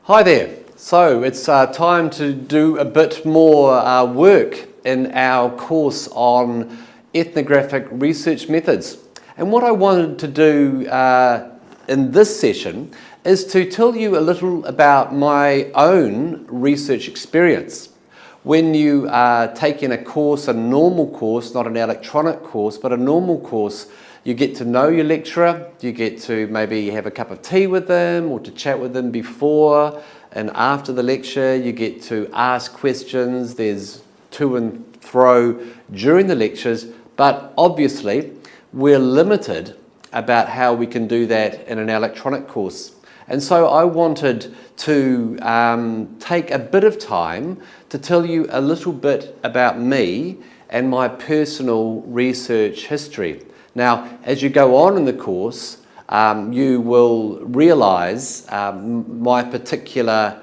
Hi there. So it's time to do a bit more work in our course on ethnographic research methods. And what I wanted to do in this session is to tell you a little about my own research experience. When you are taking a course, a normal course, not an electronic course, but a normal course, you get to know your lecturer, you get to maybe have a cup of tea with them or to chat with them before and after the lecture. You get to ask questions, there's to and fro during the lectures, but obviously we're limited about how we can do that in an electronic course. And so I wanted to take a bit of time to tell you a little bit about me and my personal research history. Now, as you go on in the course, you will realise my particular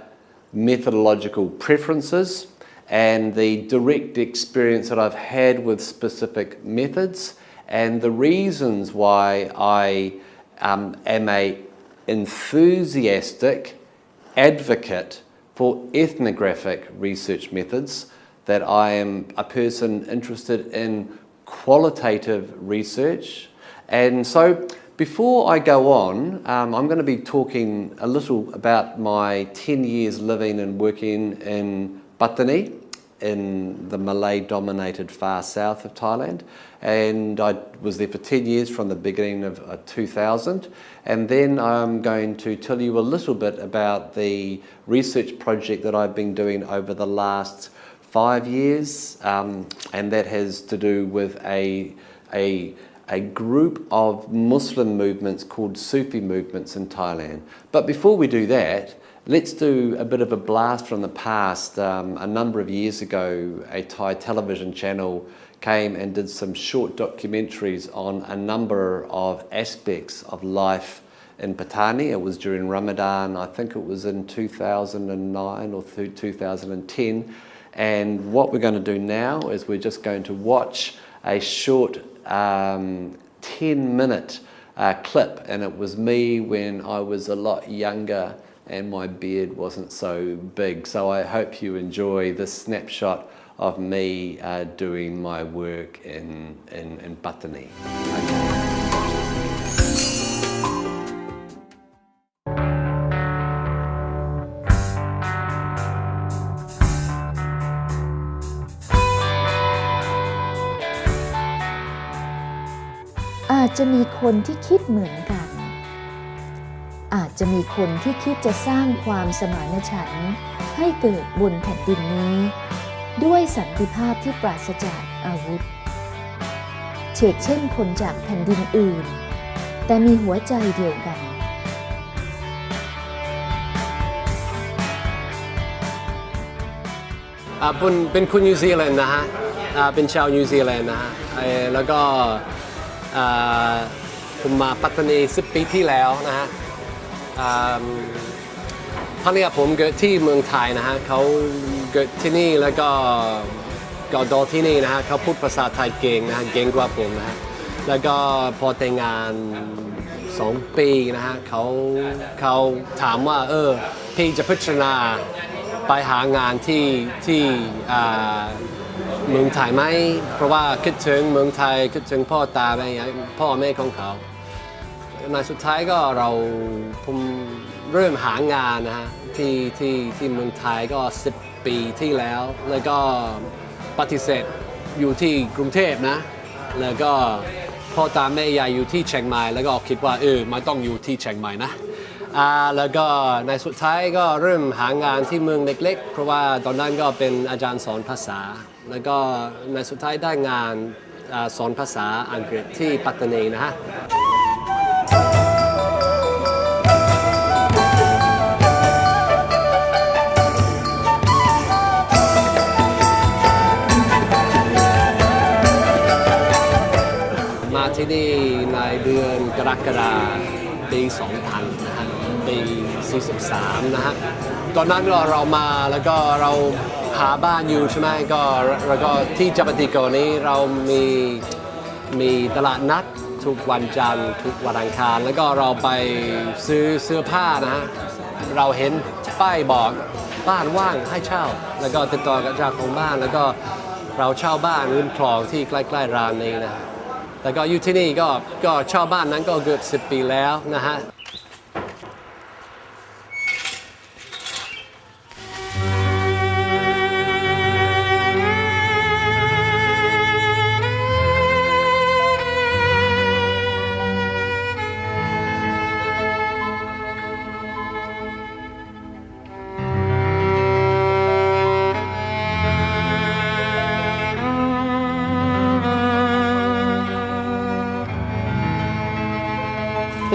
methodological preferences and the direct experience that I've had with specific methods and the reasons why I am an enthusiastic advocate for ethnographic research methods, that I am a person interested in qualitative research. And so before I go on, I'm going to be talking a little about my 10 years living and working in Pattani in the Malay-dominated far south of Thailand. And I was there for 10 years from the beginning of 2000. And then I'm going to tell you a little bit about the research project that I've been doing over the last 5 years, and that has to do with a group of Muslim movements called Sufi movements in Thailand. But before we do that, let's do a bit of a blast from the past. A number of years ago, a Thai television channel came and did some short documentaries on a number of aspects of life in Pattani. It was during Ramadan, I think it was in 2009 or 2010. And what we're going to do now is we're just going to watch a short 10-minute clip, and it was me when I was a lot younger and my beard wasn't so big. So I hope you enjoy this snapshot of me doing my work in Pattani. Okay.อาจจะมีคนที่คิดเหมือนกันอาจจะมีคนที่คิดจะสร้างความสมานฉันท์ให้เกิดบนแผ่นดินนี้ด้วยสันติภาพที่ปราศจากอาวุธเฉกเช่นคนจากแผ่นดินอื่นแต่มีหัวใจเดียวกันเป็นคนนิวซีแลนด์นะฮะเป็นชาวนิวซีแลนด์นะฮะแล้วก็ผมมาปัตตานี10 ปีที่แล้วนะฮะภรรยาผมเกิดที่เมืองไทยนะฮะเขาเกิดที่นี่แล้วก็โตที่นี่นะฮะเขาพูดภาษาไทยเก่งนะฮะเก่งกว่าผมนะฮะแล้วก็พอแต่งงาน2 ปีนะฮะเขาถามว่าพี่จะพิจารณาไปหางานที่เมืองไทยไหมเพราะว่าคิดถึงเมืองไทยคิดถึงพ่อแม่ของเขาในสุดท้ายก็ผมเริ่มหางานนะฮะที่เมืองไทยก็10 ปีที่แล้วแล้วก็ปฏิเสธอยู่ที่กรุงเทพนะแล้วก็พ่อตาแม่ยายอยู่ที่เชียงใหม่แล้วก็คิดว่าไม่ต้องอยู่ที่เชียงใหม่นะแล้วก็ในสุดท้ายก็เริ่มหางานที่เมืองเล็กๆเพราะว่าตอนนั้นก็เป็นอาจารย์สอนภาษาแล้วก็ในสุดท้ายได้งานสอนภาษาอังกฤษที่ปัตตานีนะฮะมาที่นี่ในเดือนกรกฎาคมปี 2000 นะฮะปี 43 นะฮะตอนนั้นเรามาแล้วก็เราหาบ้านอยู่ใช่ไหมแล้วก็ที่จัปาติโกนี้เรามีตลาดนัดทุกวันจันทร์ทุกวันอังคารแล้วก็เราไปซื้อเสื้อผ้านะฮะเราเห็น ป้ายบอกบ้านว่างให้เช่าแล้วก็ติดต่อกับเจ้าของบ้านแล้วก็เราเช่าบ้านริมคลองที่ใกล้ๆร้านนี้นะแล้วก็อยู่ที่นี่ก็เช่าบ้านนั้นก็เกือบ10 ปีแล้วนะฮะ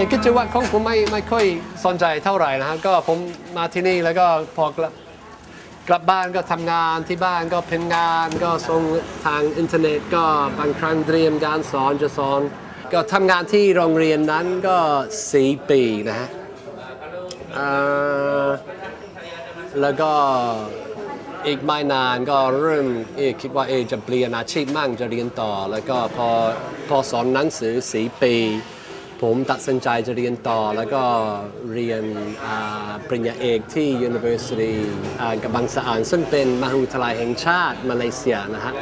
ในกิจวัตรของผมไม่ค่อยสนใจเท่าไหร่นะฮะก็ผมมาที่นี่แล้วก็พอกลับบ้านก็ทำงานที่บ้านก็เป็นงานก็ส่งทางอินเทอร์เน็ตก็บางครั้งเตรียมการสอนจะสอนก็ทำงานที่โรงเรียนนั้นก็4 ปีนะฮะแล้วก็อีกไม่นานก็เริ่มคิดว่าจะเปลี่ยนอาชีพมั่งจะเรียนต่อแล้วก็พอสอนหนังสือ4 ปีผมตัดสินใจจะเรียนต่อแล้วก็เรียนปริญญาเอกที่ University กับบางสะอาดซึ่งเป็นมหาวิทยาลัยแห่งชาติมาเลเซียนะฮะ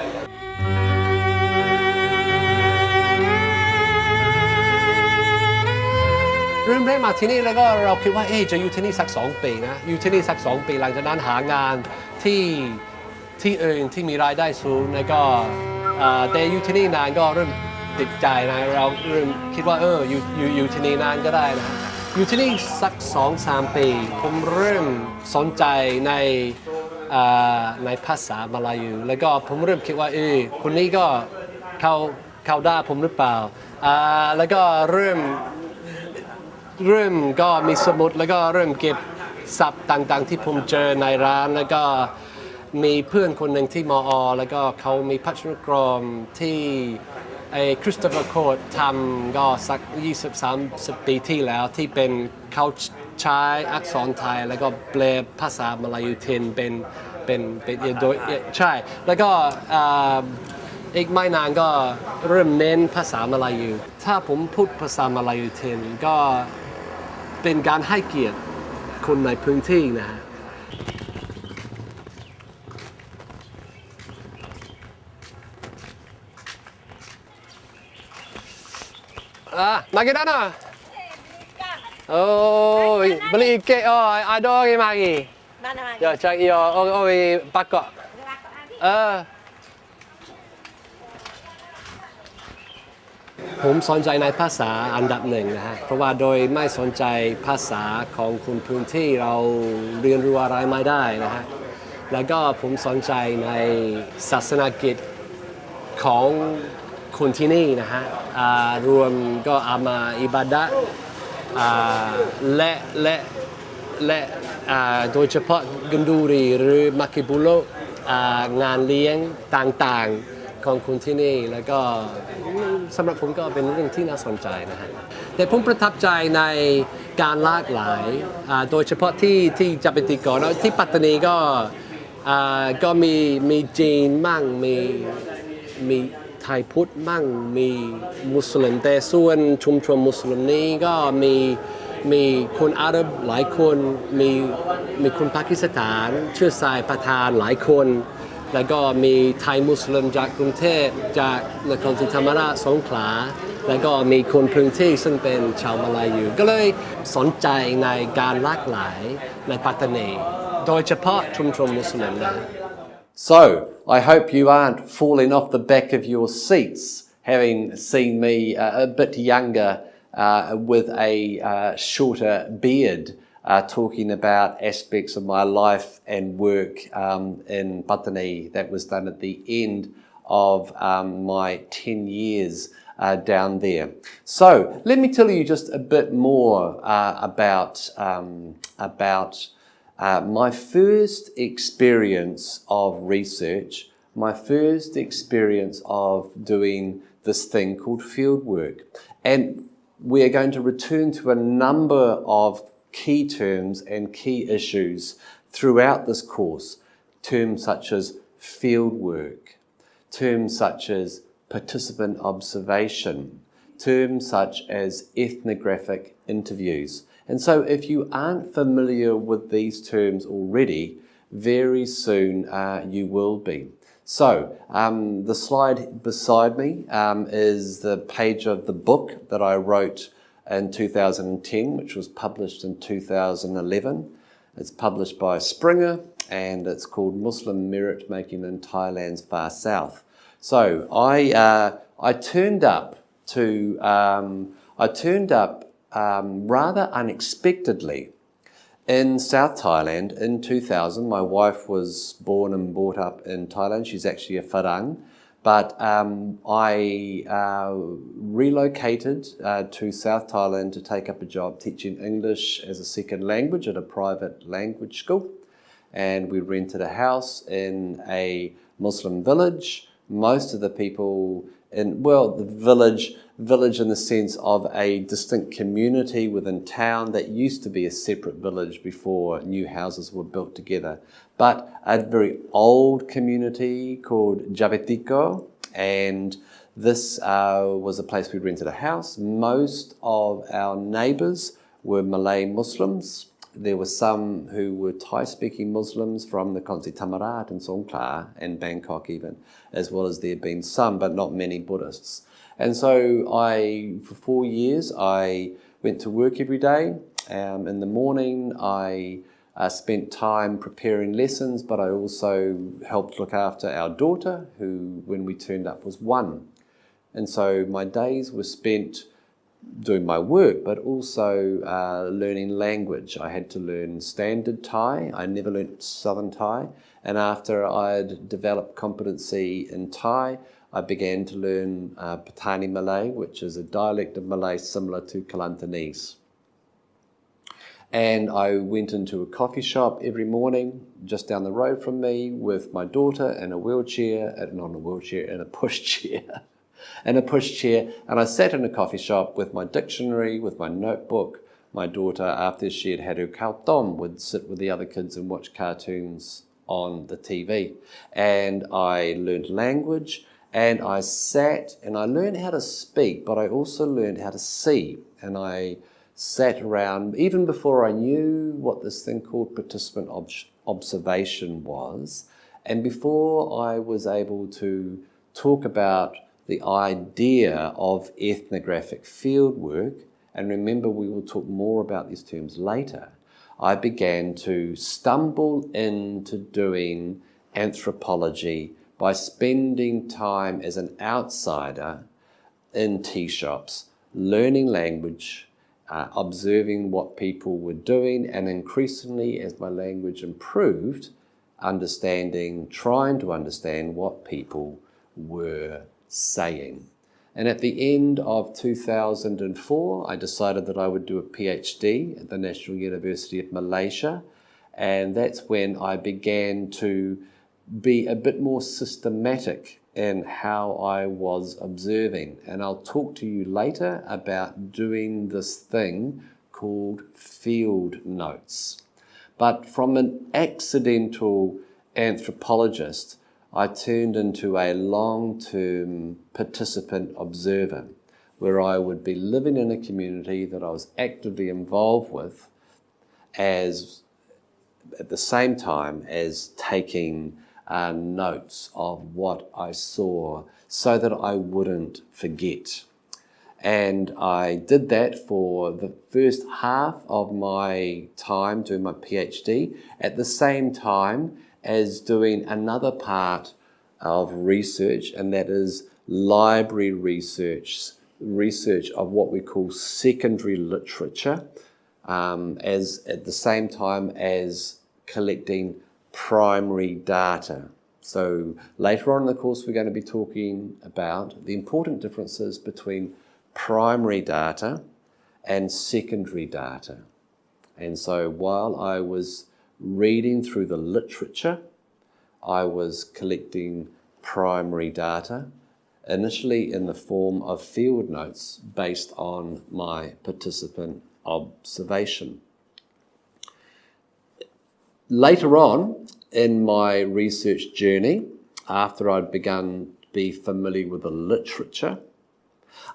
เริ่มแรกมาที่นี่แล้วก็เราคิดว่าจะอยู่ที่นี่สัก2 ปีนะอยู่ที่นี่สัก2 ปีหลังจากนั้นหางานที่อื่นที่มีรายได้สูงแล้วก็แต่อยู่ที่นี่นานก็เริ่มติดใจนะเราเริ่มคิดว่าอยู่ที่นี่นานก็ได้นะอยู่ที่นี่สัก2-3 ปีผมเริ่มสนใจในภาษามาลายูแล้วก็ผมเริ่มคิดว่าคนนี้ก็เข้าได้ผมหรือเปล่าแล้วก็เริ่มก็มีสมุดแล้วก็เริ่มเก็บศัพท์ต่างๆที่ผมเจอในร้านแล้วก็มีเพื่อนคนหนึ่งที่มอแล้วก็เขามีพัฒนากรมที่คริสโตเฟอร์โคดทำก็สัก20-30 ปีที่แล้วที่เป็นเขาใช้อักษรไทยแล้วก็แปลภาษามาลายูเทนเป็นโดยใช่แล้วก็อีกไม่นานก็เริ่มเน้นภาษามาลายูถ้าผมพูดภาษามาลายูเทนก็เป็นการให้เกียรติคนในพื้นที่นะฮะMagi dana? Oh, beli kek ada orang mari. Mana mari? Ya, cari orang pakak. ผมสนใจในภาษาอันดับหนึ่งนะฮะเพราะว่าโดยไม่สนใจภาษาของคนพื้นที่เราเรียนรู้อะไรไม่ได้นะฮะแล้วก็ผมสนใจในศาสนกิจของคนที่นี่นะฮะรวมก็อามาอิบาดะและโดยเฉพาะกันดูรีหรือมักกิบุโลงานเลี้ยงต่างๆของคนที่นี่แล้วก็สำหรับผมก็เป็นเรื่องที่น่าสนใจนะฮะแต่ผมประทับใจในการหลากหลายโดยเฉพาะที่จะเป็นตีก่อนที่ปัตตานีก็มีจีนมั่งมีไทยพุทธมั่งมีมุสลิมแต่ส่วนชุมชนมุสลิมนี้ก็มีคนอาหรับหลายคนมีคนปากีสถานเชื้อสายปะทานหลายคนแล้วก็มีไทยมุสลิมจากกรุงเทพจากนครศรีธรรมราชสงขลาแล้วก็มีคนพื้นที่ซึ่งเป็นชาวมาลายูก็เลยสนใจในการหลากหลายในปัตตานีโดยเฉพาะชุมชนมุสลิมนะ So, I hope you aren't falling off the back of your seats having seen me a bit younger with a shorter beard talking about aspects of my life and work in Pattani that was done at the end of my 10 years down there. So, let me tell you just a bit more about my first experience of research, my first experience of doing this thing called fieldwork. And we are going to return to a number of key terms and key issues throughout this course. Terms such as fieldwork, terms such as participant observation, terms such as ethnographic interviews. And so if you aren't familiar with these terms already, very soon you will be. So the slide beside me is the page of the book that I wrote in 2010, which was published in 2011. It's published by Springer, and it's called Muslim Merit Making in Thailand's Far South. So I turned up rather unexpectedly in South Thailand in 2000. My wife was born and brought up in Thailand. She's actually a Farang. But I relocated to South Thailand to take up a job teaching English as a second language at a private language school. And we rented a house in a Muslim village. Most of the people the village in the sense of a distinct community within town that used to be a separate village before new houses were built together. But a very old community called Jabetiko, and this was a place we rented a house. Most of our neighbours were Malay Muslims. There were some who were Thai-speaking Muslims from the Konsi Thammarat and Songkhla and Bangkok even, as well as there had been some, but not many Buddhists. And so for 4 years, I went to work every day. In the morning, I spent time preparing lessons, but I also helped look after our daughter, who, when we turned up, was 1. And so my days were spent doing my work, but also learning language. I had to learn standard Thai. I never learnt Southern Thai. And after I'd developed competency in Thai, I began to learn Patani Malay, which is a dialect of Malay similar to Kelantanese. And I went into a coffee shop every morning just down the road from me with my daughter in a wheelchair, not in a wheelchair, in a pushchair. And a pushchair, and I sat in a coffee shop with my dictionary, with my notebook. My daughter, after she had had her kautom, would sit with the other kids and watch cartoons on the TV. And I learned language, and I sat and I learned how to speak, but I also learned how to see. And I sat around, even before I knew what this thing called participant observation was, and before I was able to talk about the idea of ethnographic fieldwork, and remember we will talk more about these terms later, I began to stumble into doing anthropology by spending time as an outsider in tea shops, learning language, observing what people were doing, and increasingly, as my language improved, trying to understand what people were saying. And at the end of 2004, I decided that I would do a PhD at the National University of Malaysia. And that's when I began to be a bit more systematic in how I was observing. And I'll talk to you later about doing this thing called field notes. But from an accidental anthropologist, I turned into a long-term participant observer, where I would be living in a community that I was actively involved with, at the same time as taking notes of what I saw so that I wouldn't forget. And I did that for the first half of my time doing my PhD, at the same time as doing another part of research, and that is library research of what we call secondary literature, as at the same time as collecting primary data. So later on in the course we're going to be talking about the important differences between primary data and secondary data. And so while I was reading through the literature, I was collecting primary data, initially in the form of field notes based on my participant observation. Later on in my research journey, after I'd begun to be familiar with the literature,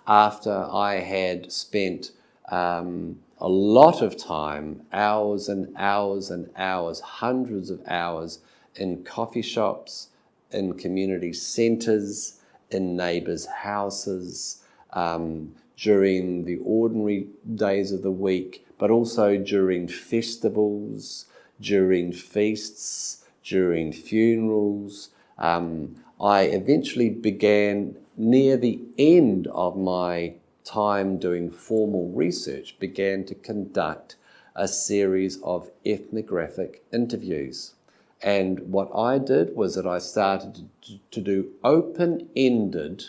after I had spent a lot of time, hours and hours and hours, hundreds of hours in coffee shops, in community centres, in neighbours' houses, during the ordinary days of the week, but also during festivals, during feasts, during funerals. I eventually began, near the end of my time doing formal research, began to conduct a series of ethnographic interviews. And what I did was that I started to do open-ended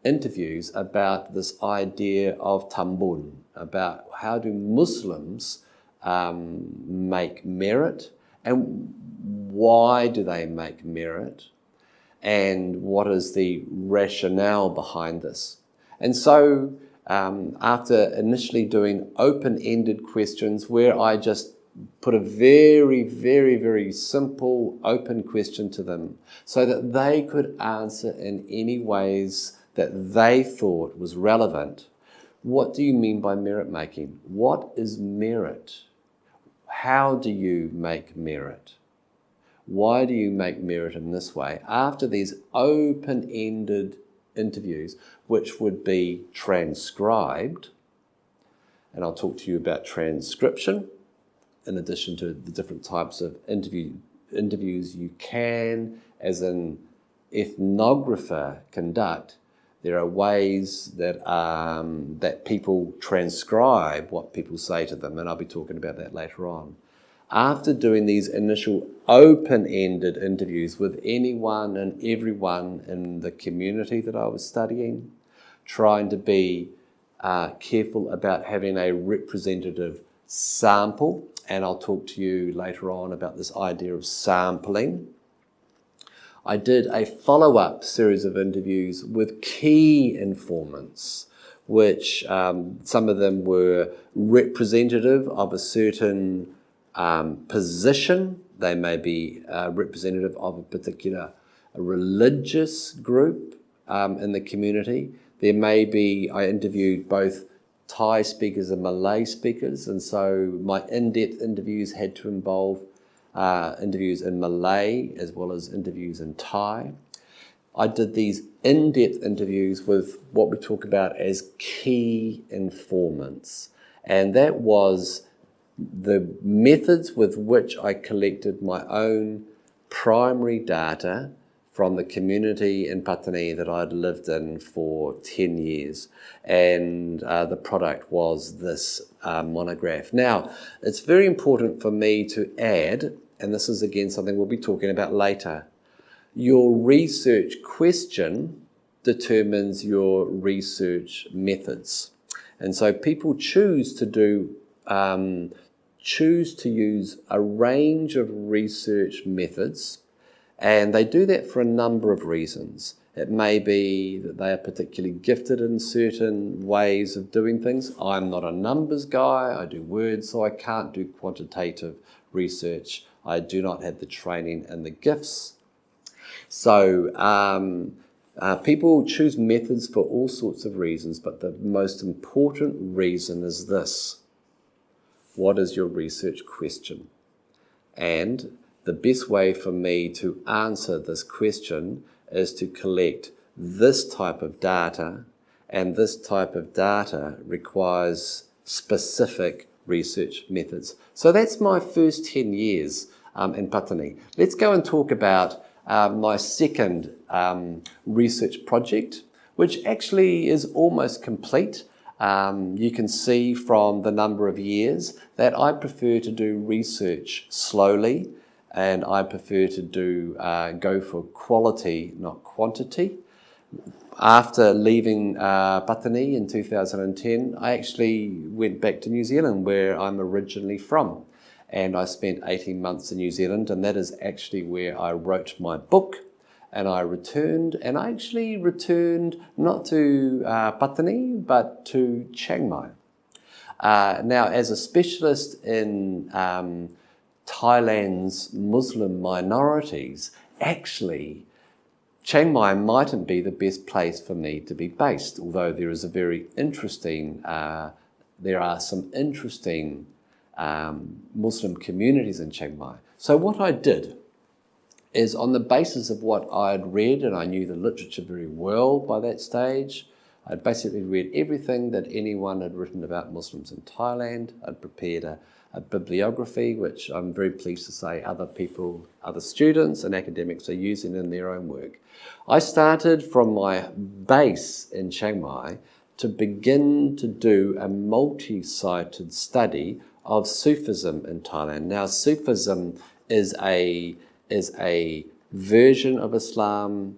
interviews about this idea of tambun, about how do Muslims make merit, and why do they make merit, and what is the rationale behind this. And so after initially doing open-ended questions where I just put a very, very, very simple open question to them so that they could answer in any ways that they thought was relevant. What do you mean by merit making? What is merit? How do you make merit? Why do you make merit in this way? After these open-ended interviews, which would be transcribed, and I'll talk to you about transcription, in addition to the different types of interviews you can, as an ethnographer, conduct. There are ways that that people transcribe what people say to them, and I'll be talking about that later on. After doing these initial open-ended interviews with anyone and everyone in the community that I was studying, trying to be careful about having a representative sample, and I'll talk to you later on about this idea of sampling. I did a follow-up series of interviews with key informants, which some of them were representative of a certain position. They may be representative of a particular religious group in the community. There may be, I interviewed both Thai speakers and Malay speakers, and so my in-depth interviews had to involve interviews in Malay as well as interviews in Thai. I did these in-depth interviews with what we talk about as key informants, and that was the methods with which I collected my own primary data from the community in Patani that I'd lived in for 10 years. And the product was this monograph. Now, it's very important for me to add, and this is again something we'll be talking about later, your research question determines your research methods. And so people choose to use a range of research methods, and they do that for a number of reasons. It may be that they are particularly gifted in certain ways of doing things. I'm not a numbers guy, I do words, so I can't do quantitative research. I do not have the training and the gifts. So people choose methods for all sorts of reasons, but the most important reason is this. What is your research question? And the best way for me to answer this question is to collect this type of data, and this type of data requires specific research methods. So that's my first 10 years in Patani. Let's go and talk about my second research project, which actually is almost complete. You can see from the number of years that I prefer to do research slowly, and I prefer to go for quality, not quantity. After leaving Patani in 2010, I actually went back to New Zealand, where I'm originally from. And I spent 18 months in New Zealand, and that is actually where I wrote my book. And I returned, and I actually returned not to Patani, but to Chiang Mai. Now, as a specialist in Thailand's Muslim minorities, actually, Chiang Mai mightn't be the best place for me to be based, although there is a very interesting there are some interesting Muslim communities in Chiang Mai. So what I did is, on the basis of what I'd read, and I knew the literature very well by that stage, I'd basically read everything that anyone had written about Muslims in Thailand. I'd prepared a bibliography, which I'm very pleased to say other people, other students and academics are using in their own work. I started from my base in Chiang Mai to begin to do a multi-sited study of Sufism in Thailand. Now, Sufism is a version of Islam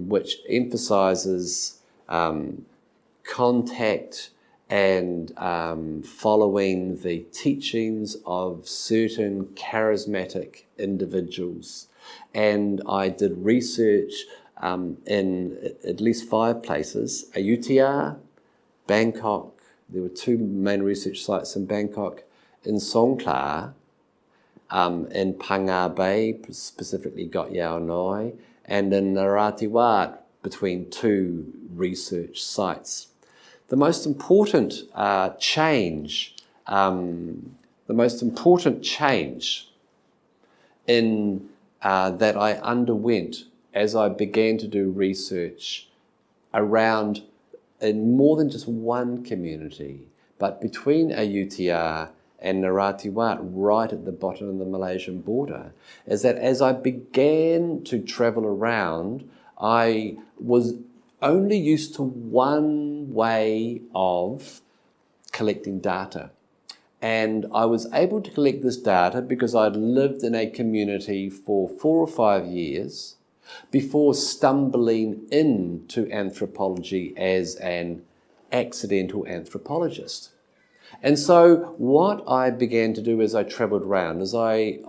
which emphasizes contact and following the teachings of certain charismatic individuals. And I did research in at least 5 places: Ayutthaya, Bangkok. There were 2 main research sites in Bangkok, in Songkhla, in Phang Bay, specifically Got Yao Noi, and in Narathiwat, between 2 research sites. The most important change in that I underwent as I began to do research around, in more than just one community, but between Ayutthaya and Narathiwat, right at the bottom of the Malaysian border, is that as I began to travel around, I was only used to one way of collecting data. And I was able to collect this data because I'd lived in a community for 4 or 5 years before stumbling into anthropology as an accidental anthropologist. And so what I began to do as I travelled around is I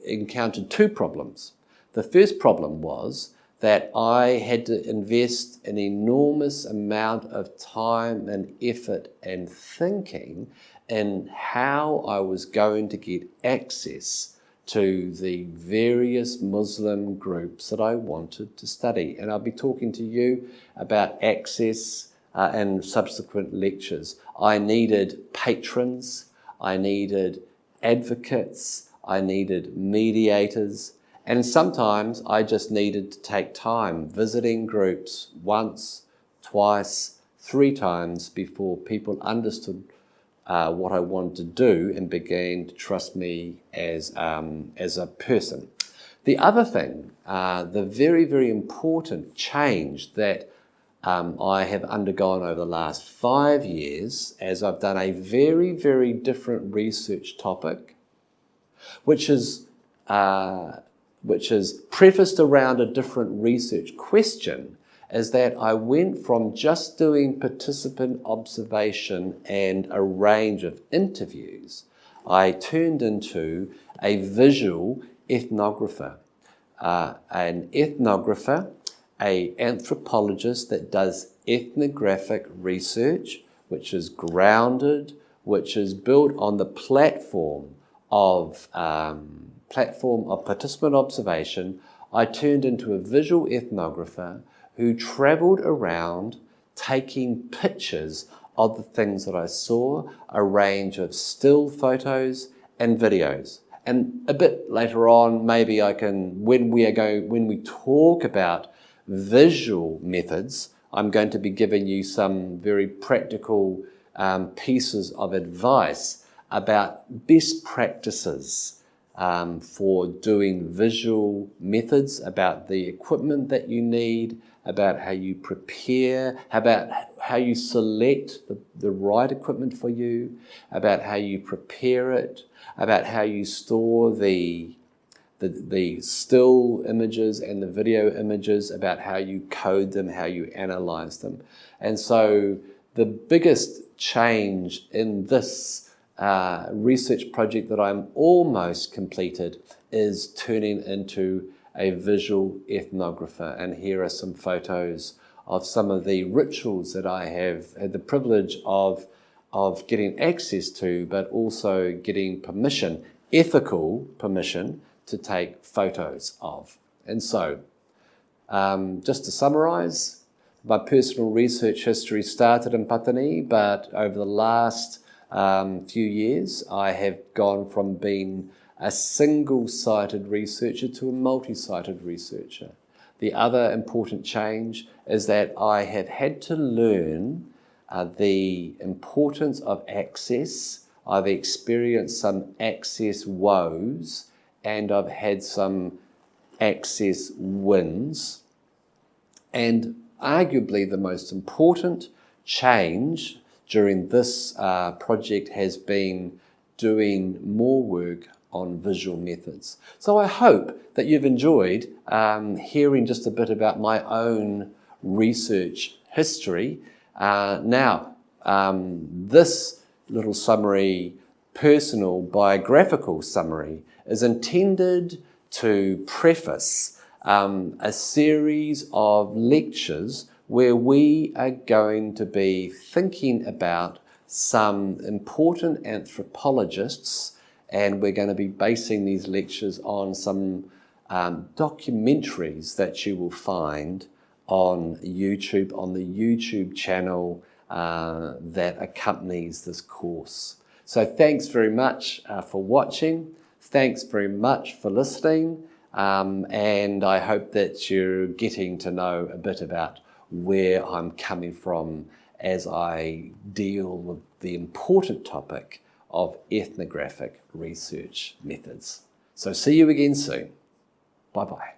encountered 2 problems. The first problem was that I had to invest an enormous amount of time and effort and thinking in how I was going to get access to the various Muslim groups that I wanted to study. And I'll be talking to you about access in subsequent lectures. I needed patrons, I needed advocates, I needed mediators, and sometimes I just needed to take time visiting groups once, twice, 3 times before people understood what I wanted to do and began to trust me as a person. The other thing, the very, very important change that I have undergone over the last 5 years as I've done a very, very different research topic, which is prefaced around a different research question, is that I went from just doing participant observation and a range of interviews, I turned into a visual ethnographer. An ethnographer, an anthropologist that does ethnographic research, which is grounded, which is built on the platform of participant observation. I turned into a visual ethnographer who travelled around taking pictures of the things that I saw, a range of still photos and videos. And a bit later on, maybe I can, when we talk about visual methods, I'm going to be giving you some very practical pieces of advice about best practices for doing visual methods, about the equipment that you need, about how you prepare, about how you select the right equipment for you, about how you prepare it, about how you store the still images and the video images, about how you code them, how you analyze them. And so the biggest change in this research project that I'm almost completed is turning into a visual ethnographer. And here are some photos of some of the rituals that I have had the privilege of getting access to, but also getting permission, ethical permission, to take photos of. And so, just to summarize, My personal research history started in Patani, but over the last few years, I have gone from being a single-sited researcher to a multi-sited researcher. The other important change is that I have had to learn the importance of access. I've experienced some access woes, and I've had some access wins. And arguably the most important change during this project has been doing more work on visual methods. So I hope that you've enjoyed hearing just a bit about my own research history. This little summary, personal biographical summary, is intended to preface a series of lectures where we are going to be thinking about some important anthropologists, and we're going to be basing these lectures on some documentaries that you will find on YouTube, on the YouTube channel that accompanies this course. So thanks very much for watching. Thanks very much for listening. And I hope that you're getting to know a bit about where I'm coming from as I deal with the important topic of ethnographic research methods. So see you again soon. Bye-bye.